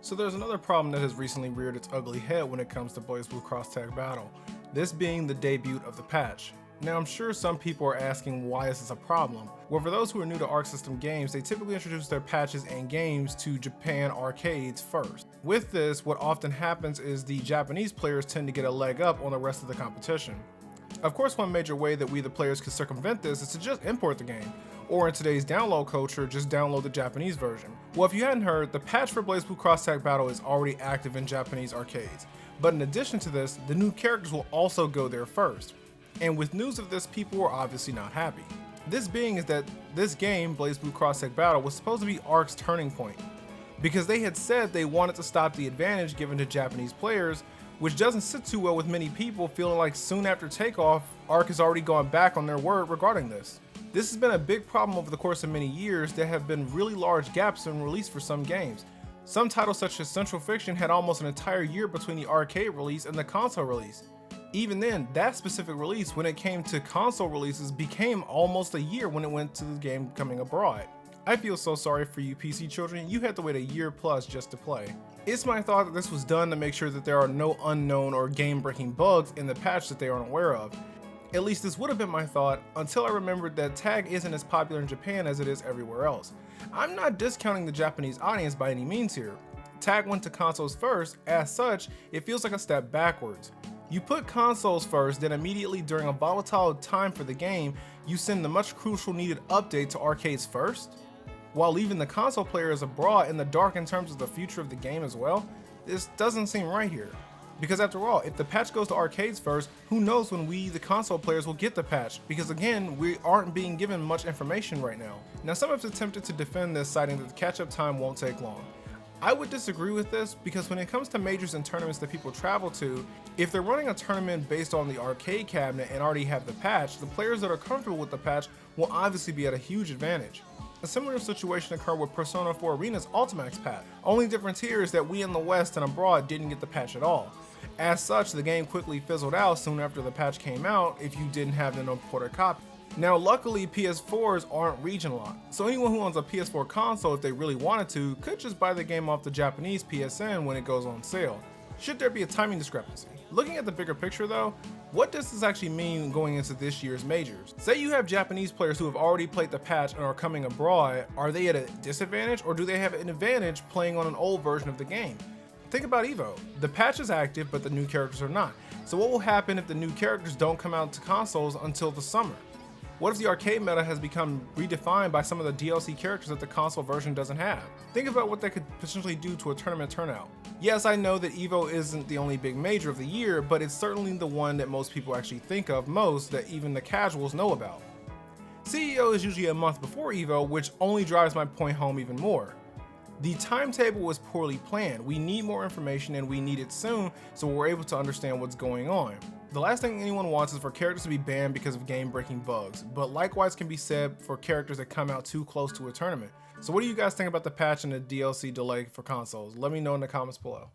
So there's another problem that has recently reared its ugly head when it comes to BlazBlue Cross Tag Battle, this being the debut of the patch. Now I'm sure some people are asking why is this a problem? Well, for those who are new to Arc System games, they typically introduce their patches and games to Japan arcades first. With this, what often happens is the Japanese players tend to get a leg up on the rest of the competition. Of course, one major way that we the players can circumvent this is to just import the game, or in today's download culture, just download the Japanese version. Well, if you hadn't heard, the patch for BlazBlue Cross Tag Battle is already active in Japanese arcades. But in addition to this, the new characters will also go there first. And with news of this, people were obviously not happy. This being is that this game, BlazBlue Cross Tag Battle, was supposed to be Arc's turning point, because they had said they wanted to stop the advantage given to Japanese players, which doesn't sit too well with many people feeling like soon after takeoff, Arc has already gone back on their word regarding this. This has been a big problem over the course of many years. There have been really large gaps in release for some games. Some titles such as Central Fiction had almost an entire year between the arcade release and the console release. Even then, that specific release, when it came to console releases, became almost a year when it went to the game coming abroad. I feel so sorry for you PC children, you had to wait a year plus just to play. It's my thought that this was done to make sure that there are no unknown or game-breaking bugs in the patch that they aren't aware of. At least this would have been my thought until I remembered that tag isn't as popular in Japan as it is everywhere else. I'm not discounting the Japanese audience by any means here. Tag went to consoles first, as such, it feels like a step backwards. You put consoles first, then immediately during a volatile time for the game, you send the much crucial needed update to arcades first? While leaving the console players abroad in the dark in terms of the future of the game as well? This doesn't seem right here. Because after all, if the patch goes to arcades first, who knows when we, the console players, will get the patch, because again, we aren't being given much information right now. Now some have attempted to defend this, citing that the catch-up time won't take long. I would disagree with this, because when it comes to majors and tournaments that people travel to, if they're running a tournament based on the arcade cabinet and already have the patch, the players that are comfortable with the patch will obviously be at a huge advantage. A similar situation occurred with Persona 4 Arena's Ultimax patch. Only difference here is that we in the West and abroad didn't get the patch at all. As such, the game quickly fizzled out soon after the patch came out if you didn't have an imported copy. Now luckily PS4s aren't region locked, so anyone who owns a PS4 console, if they really wanted to, could just buy the game off the Japanese PSN when it goes on sale, should there be a timing discrepancy. Looking at the bigger picture though, what does this actually mean going into this year's majors? Say you have Japanese players who have already played the patch and are coming abroad, are they at a disadvantage or do they have an advantage playing on an old version of the game? Think about EVO. The patch is active but the new characters are not. So what will happen if the new characters don't come out to consoles until the summer? What if the arcade meta has become redefined by some of the DLC characters that the console version doesn't have? Think about what that could potentially do to a tournament turnout. Yes, I know that EVO isn't the only big major of the year, but it's certainly the one that most people actually think of most, that even the casuals know about. CEO is usually a month before EVO, which only drives my point home even more. The timetable was poorly planned. We need more information and we need it soon so we're able to understand what's going on. The last thing anyone wants is for characters to be banned because of game-breaking bugs, but likewise can be said for characters that come out too close to a tournament. So what do you guys think about the patch and the DLC delay for consoles? Let me know in the comments below.